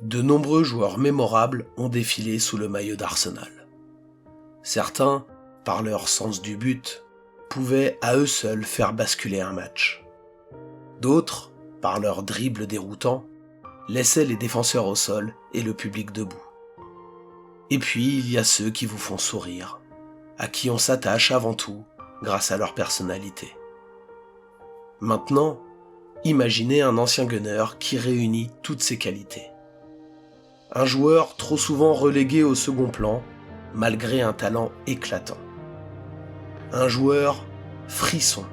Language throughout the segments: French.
de nombreux joueurs mémorables ont défilé sous le maillot d'Arsenal. Certains, par leur sens du but, pouvaient à eux seuls faire basculer un match. D'autres, par leur dribble déroutant, laissaient les défenseurs au sol et le public debout. Et puis il y a ceux qui vous font sourire, à qui on s'attache avant tout grâce à leur personnalité. Maintenant, imaginez un ancien gunner qui réunit toutes ces qualités. Un joueur trop souvent relégué au second plan, malgré un talent éclatant. Un joueur frisson,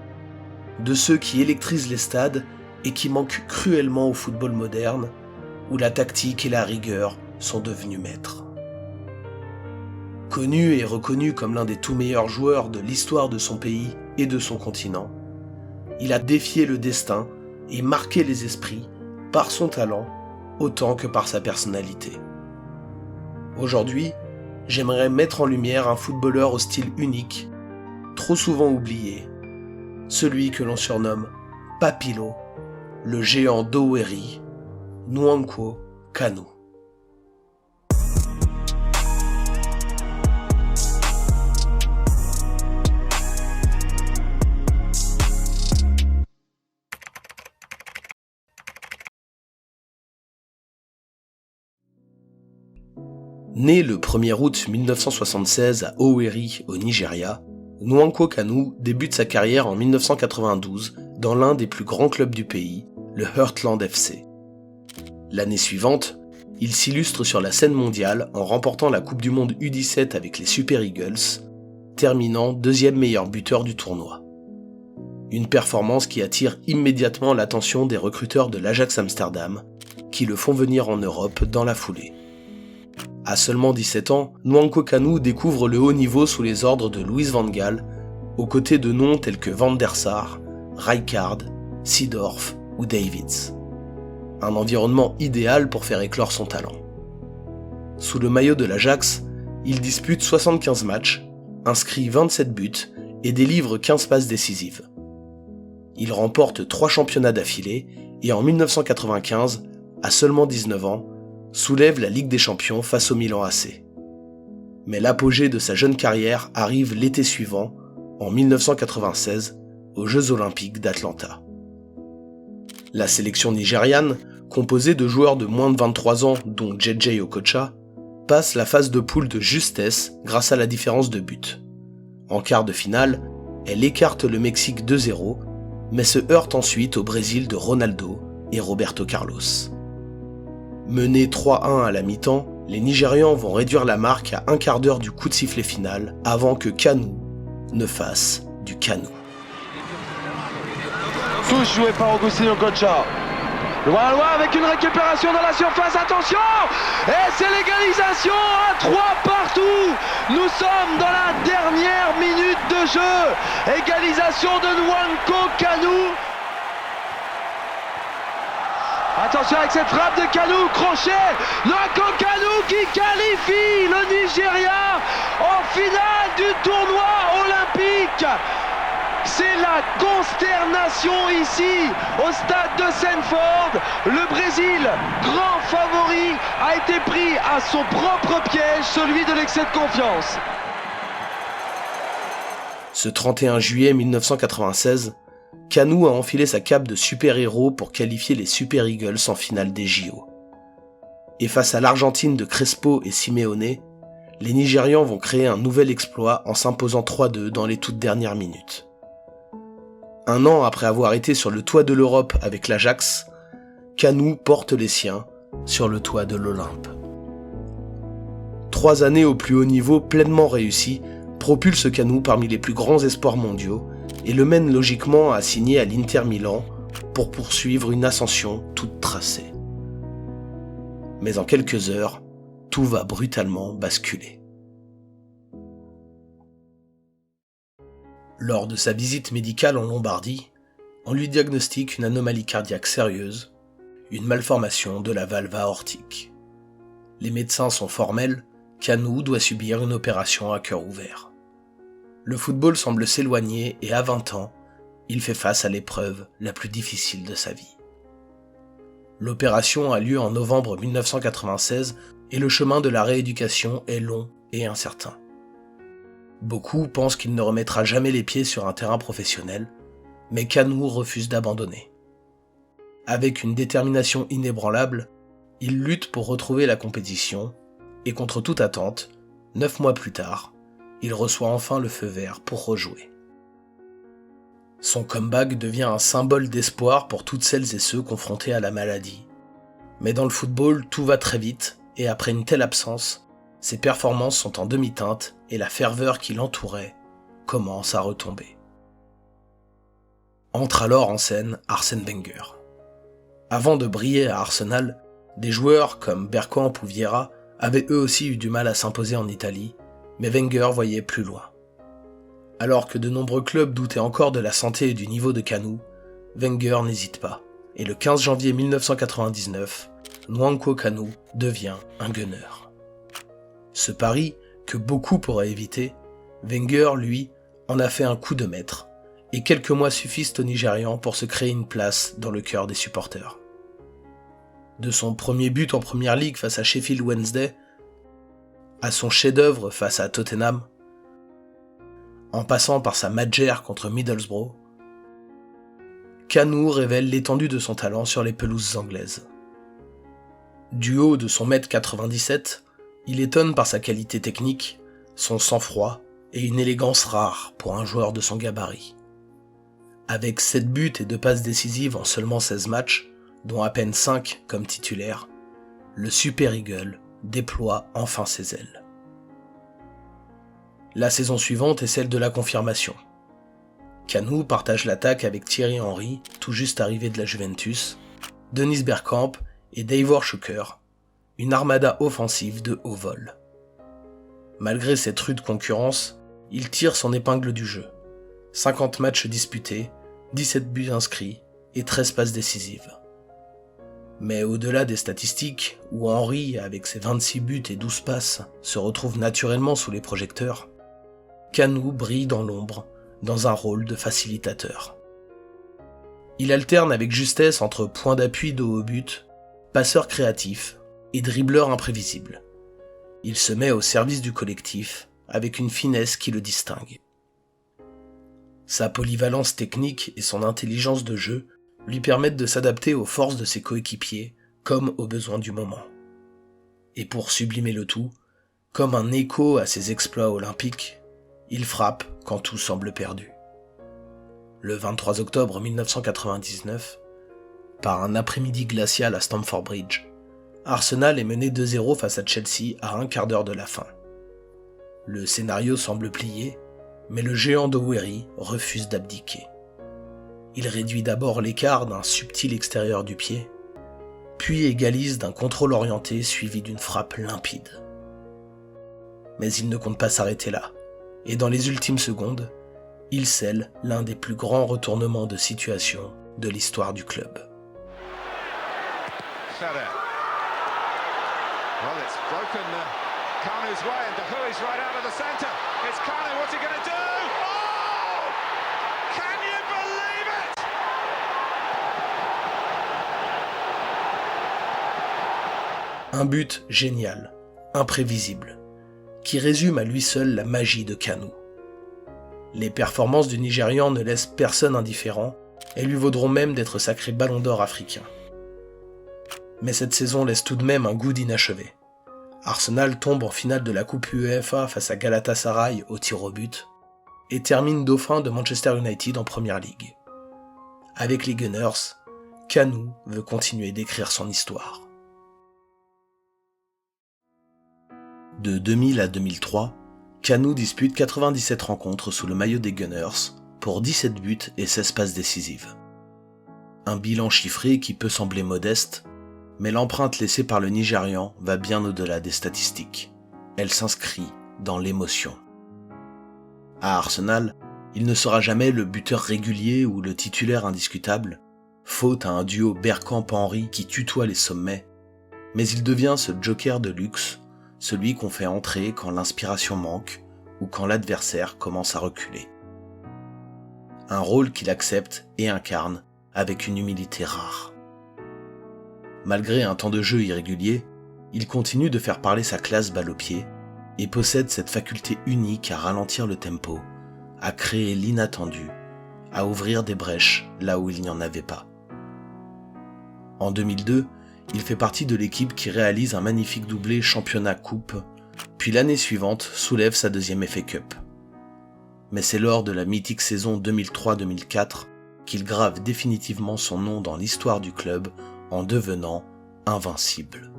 de ceux qui électrisent les stades et qui manquent cruellement au football moderne, où la tactique et la rigueur sont devenus maîtres. Connu et reconnu comme l'un des tout meilleurs joueurs de l'histoire de son pays et de son continent, il a défié le destin et marqué les esprits par son talent autant que par sa personnalité. Aujourd'hui, j'aimerais mettre en lumière un footballeur au style unique, trop souvent oublié, celui que l'on surnomme Papilo, le géant d'Owerri, Nwankwo Kanu. Né le 1er août 1976 à Owerri, au Nigeria, Nwankwo Kanu débute sa carrière en 1992 dans l'un des plus grands clubs du pays, le Heartland FC. L'année suivante, il s'illustre sur la scène mondiale en remportant la Coupe du Monde U17 avec les Super Eagles, terminant deuxième meilleur buteur du tournoi. Une performance qui attire immédiatement l'attention des recruteurs de l'Ajax Amsterdam, qui le font venir en Europe dans la foulée. À seulement 17 ans, Nwankwo Kanu découvre le haut niveau sous les ordres de Louis van Gaal, aux côtés de noms tels que Van der Sar, Rijkaard, Seedorf ou Davids. Un environnement idéal pour faire éclore son talent. Sous le maillot de l'Ajax, il dispute 75 matchs, inscrit 27 buts et délivre 15 passes décisives. Il remporte 3 championnats d'affilée et en 1995, à seulement 19 ans, soulève la Ligue des Champions face au Milan AC. Mais l'apogée de sa jeune carrière arrive l'été suivant, en 1996, aux Jeux Olympiques d'Atlanta. La sélection nigériane, composée de joueurs de moins de 23 ans dont JJ Okocha, passe la phase de poule de justesse grâce à la différence de but. En quart de finale, elle écarte le Mexique 2-0, mais se heurte ensuite au Brésil de Ronaldo et Roberto Carlos. Menés 3-1 à la mi-temps, les Nigérians vont réduire la marque à un quart d'heure du coup de sifflet final avant que Kanu ne fasse du Kanu. Tous joués par Augustin Okocha. Loin avec une récupération dans la surface, attention! Et c'est l'égalisation à 3 partout! Nous sommes dans la dernière minute de jeu. Égalisation de Nwankwo Kanu. Attention avec cette frappe de Kanu, crochet, Nwankwo Kanu qui qualifie le Nigeria en finale du tournoi olympique. C'est la consternation ici, au stade de Sanford. Le Brésil, grand favori, a été pris à son propre piège, celui de l'excès de confiance. Ce 31 juillet 1996, Kanu a enfilé sa cape de super-héros pour qualifier les Super Eagles en finale des JO. Et face à l'Argentine de Crespo et Simeone, les Nigérians vont créer un nouvel exploit en s'imposant 3-2 dans les toutes dernières minutes. Un an après avoir été sur le toit de l'Europe avec l'Ajax, Kanu porte les siens sur le toit de l'Olympe. 3 années au plus haut niveau pleinement réussies propulsent Kanu parmi les plus grands espoirs mondiaux et le mène logiquement à signer à l'Inter Milan pour poursuivre une ascension toute tracée. Mais en quelques heures, tout va brutalement basculer. Lors de sa visite médicale en Lombardie, on lui diagnostique une anomalie cardiaque sérieuse, une malformation de la valve aortique. Les médecins sont formels, Kanu doit subir une opération à cœur ouvert. Le football semble s'éloigner et à 20 ans, il fait face à l'épreuve la plus difficile de sa vie. L'opération a lieu en novembre 1996 et le chemin de la rééducation est long et incertain. Beaucoup pensent qu'il ne remettra jamais les pieds sur un terrain professionnel, mais Kanu refuse d'abandonner. Avec une détermination inébranlable, il lutte pour retrouver la compétition et contre toute attente, 9 mois plus tard, il reçoit enfin le feu vert pour rejouer. Son comeback devient un symbole d'espoir pour toutes celles et ceux confrontés à la maladie. Mais dans le football, tout va très vite et après une telle absence, ses performances sont en demi-teinte et la ferveur qui l'entourait commence à retomber. Entre alors en scène Arsène Wenger. Avant de briller à Arsenal, des joueurs comme Bergkamp ou Vieira avaient eux aussi eu du mal à s'imposer en Italie, mais Wenger voyait plus loin. Alors que de nombreux clubs doutaient encore de la santé et du niveau de Kanu, Wenger n'hésite pas, et le 15 janvier 1999, Nwankwo Kanu devient un gunner. Ce pari, que beaucoup pourraient éviter, Wenger, lui, en a fait un coup de maître, et quelques mois suffisent aux Nigérians pour se créer une place dans le cœur des supporters. De son premier but en Première Ligue face à Sheffield Wednesday, à son chef-d'œuvre face à Tottenham, en passant par sa Madjer contre Middlesbrough, Kanu révèle l'étendue de son talent sur les pelouses anglaises. Du haut de son 1m97, il étonne par sa qualité technique, son sang-froid et une élégance rare pour un joueur de son gabarit. Avec 7 buts et 2 passes décisives en seulement 16 matchs, dont à peine 5 comme titulaire, le Super Eagle déploie enfin ses ailes. La saison suivante est celle de la confirmation. Kanu partage l'attaque avec Thierry Henry, tout juste arrivé de la Juventus, Dennis Bergkamp et Davor Schuker, une armada offensive de haut vol. Malgré cette rude concurrence, il tire son épingle du jeu. 50 matchs disputés, 17 buts inscrits et 13 passes décisives. Mais au-delà des statistiques, où Henry, avec ses 26 buts et 12 passes, se retrouve naturellement sous les projecteurs, Kanu brille dans l'ombre, dans un rôle de facilitateur. Il alterne avec justesse entre point d'appui de haut but, passeur créatif et dribbleur imprévisible. Il se met au service du collectif avec une finesse qui le distingue. Sa polyvalence technique et son intelligence de jeu lui permettent de s'adapter aux forces de ses coéquipiers comme aux besoins du moment. Et pour sublimer le tout, comme un écho à ses exploits olympiques, il frappe quand tout semble perdu. Le 23 octobre 1999, par un après-midi glacial à Stamford Bridge, Arsenal est mené 2-0 face à Chelsea à un quart d'heure de la fin. Le scénario semble plié, mais le géant d'Owerri refuse d'abdiquer. Il réduit d'abord l'écart d'un subtil extérieur du pied, puis égalise d'un contrôle orienté suivi d'une frappe limpide. Mais il ne compte pas s'arrêter là, et dans les ultimes secondes, il scelle l'un des plus grands retournements de situation de l'histoire du club. Well, it's broken Kanu's way and Dahui's right out of the centre. It's Kanu, what's he going to do? Oh! Can you believe it? Un but génial, imprévisible, qui résume à lui seul la magie de Kanu. Les performances du Nigérian ne laissent personne indifférent et lui vaudront même d'être sacré ballon d'or africain. Mais cette saison laisse tout de même un goût d'inachevé. Arsenal tombe en finale de la Coupe UEFA face à Galatasaray au tir au but et termine dauphin de Manchester United en Première Ligue. Avec les Gunners, Kanu veut continuer d'écrire son histoire. De 2000 à 2003, Kanu dispute 97 rencontres sous le maillot des Gunners pour 17 buts et 16 passes décisives. Un bilan chiffré qui peut sembler modeste, mais l'empreinte laissée par le Nigérian va bien au-delà des statistiques. Elle s'inscrit dans l'émotion. À Arsenal, il ne sera jamais le buteur régulier ou le titulaire indiscutable, faute à un duo Bergkamp-Henry qui tutoie les sommets, mais il devient ce joker de luxe, celui qu'on fait entrer quand l'inspiration manque ou quand l'adversaire commence à reculer. Un rôle qu'il accepte et incarne avec une humilité rare. Malgré un temps de jeu irrégulier, il continue de faire parler sa classe balle au pied et possède cette faculté unique à ralentir le tempo, à créer l'inattendu, à ouvrir des brèches là où il n'y en avait pas. En 2002, il fait partie de l'équipe qui réalise un magnifique doublé championnat-coupe, puis l'année suivante soulève sa deuxième FA Cup. Mais c'est lors de la mythique saison 2003-2004 qu'il grave définitivement son nom dans l'histoire du club en devenant invincible.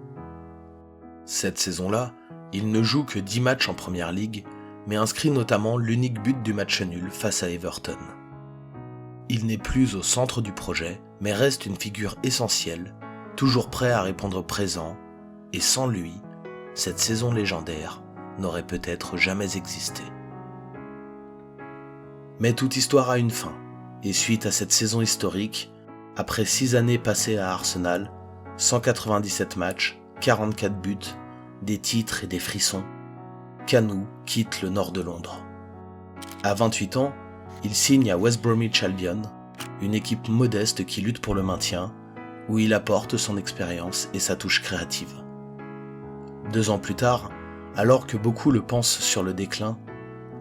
Cette saison-là, il ne joue que 10 matchs en Première Ligue, mais inscrit notamment l'unique but du match nul face à Everton. Il n'est plus au centre du projet, mais reste une figure essentielle, toujours prêt à répondre présent, et sans lui, cette saison légendaire n'aurait peut-être jamais existé. Mais toute histoire a une fin, et suite à cette saison historique, après 6 années passées à Arsenal, 197 matchs, 44 buts, des titres et des frissons, Kanu quitte le nord de Londres. À 28 ans, il signe à West Bromwich Albion, une équipe modeste qui lutte pour le maintien, où il apporte son expérience et sa touche créative. 2 ans plus tard, alors que beaucoup le pensent sur le déclin,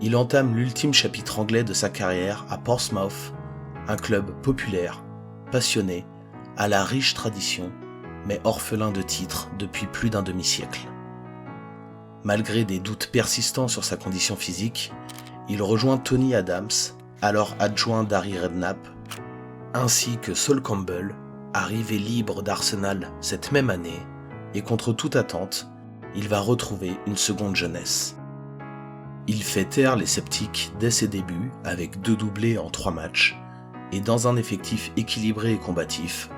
il entame l'ultime chapitre anglais de sa carrière à Portsmouth, un club populaire, passionné, à la riche tradition, mais orphelin de titres depuis plus d'un demi-siècle. Malgré des doutes persistants sur sa condition physique, il rejoint Tony Adams, alors adjoint d'Harry Redknapp, ainsi que Sol Campbell, arrivé libre d'Arsenal cette même année, et contre toute attente, il va retrouver une seconde jeunesse. Il fait taire les sceptiques dès ses débuts avec 2 doublés en 3 matchs, et dans un effectif équilibré et combatif,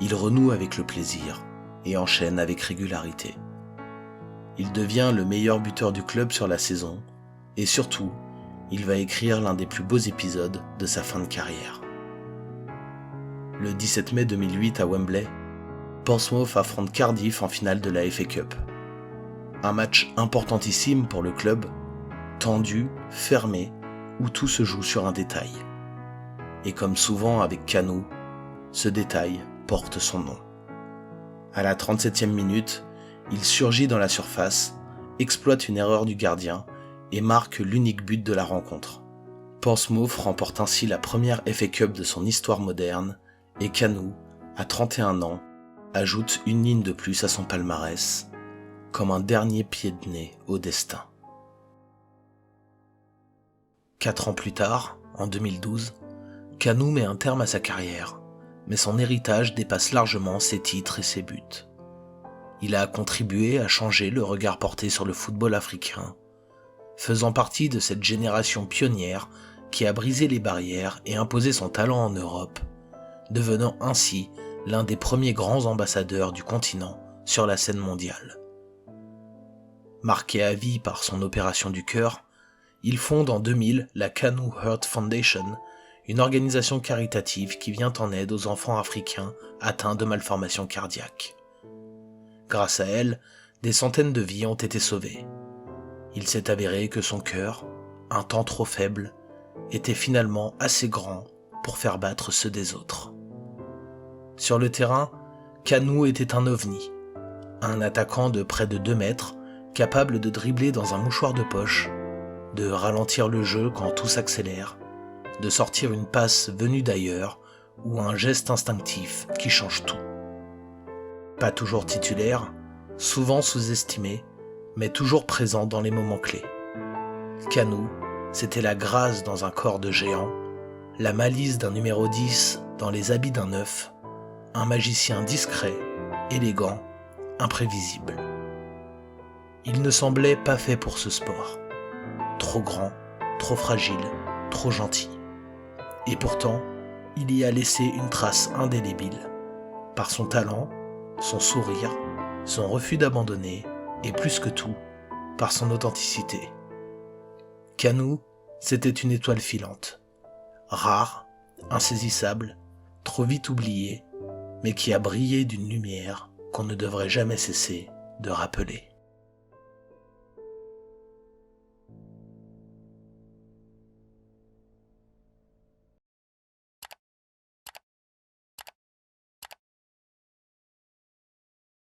il renoue avec le plaisir et enchaîne avec régularité. Il devient le meilleur buteur du club sur la saison, et surtout, il va écrire l'un des plus beaux épisodes de sa fin de carrière. Le 17 mai 2008 à Wembley, Portsmouth affronte Cardiff en finale de la FA Cup. Un match importantissime pour le club, tendu, fermé, où tout se joue sur un détail. Et comme souvent avec Kanu, ce détail porte son nom. À la 37e minute, il surgit dans la surface, exploite une erreur du gardien et marque l'unique but de la rencontre. Portsmouth remporte ainsi la première FA Cup de son histoire moderne et Kanu, à 31 ans, ajoute une ligne de plus à son palmarès, comme un dernier pied de nez au destin. 4 ans plus tard, en 2012, Kanu met un terme à sa carrière, mais son héritage dépasse largement ses titres et ses buts. Il a contribué à changer le regard porté sur le football africain, faisant partie de cette génération pionnière qui a brisé les barrières et imposé son talent en Europe, devenant ainsi l'un des premiers grands ambassadeurs du continent sur la scène mondiale. Marqué à vie par son opération du cœur, il fonde en 2000 la Kanu Heart Foundation, une organisation caritative qui vient en aide aux enfants africains atteints de malformations cardiaques. Grâce à elle, des centaines de vies ont été sauvées. Il s'est avéré que son cœur, un temps trop faible, était finalement assez grand pour faire battre ceux des autres. Sur le terrain, Kanu était un ovni, un attaquant de près de 2 mètres, capable de dribbler dans un mouchoir de poche, de ralentir le jeu quand tout s'accélère, de sortir une passe venue d'ailleurs ou un geste instinctif qui change tout. Pas toujours titulaire, souvent sous-estimé, mais toujours présent dans les moments clés. Kanu, c'était la grâce dans un corps de géant, la malice d'un numéro 10 dans les habits d'un 9, un magicien discret, élégant, imprévisible. Il ne semblait pas fait pour ce sport. Trop grand, trop fragile, trop gentil. Et pourtant, il y a laissé une trace indélébile. Par son talent, son sourire, son refus d'abandonner, et plus que tout, par son authenticité. Kanu, c'était une étoile filante. Rare, insaisissable, trop vite oubliée, mais qui a brillé d'une lumière qu'on ne devrait jamais cesser de rappeler.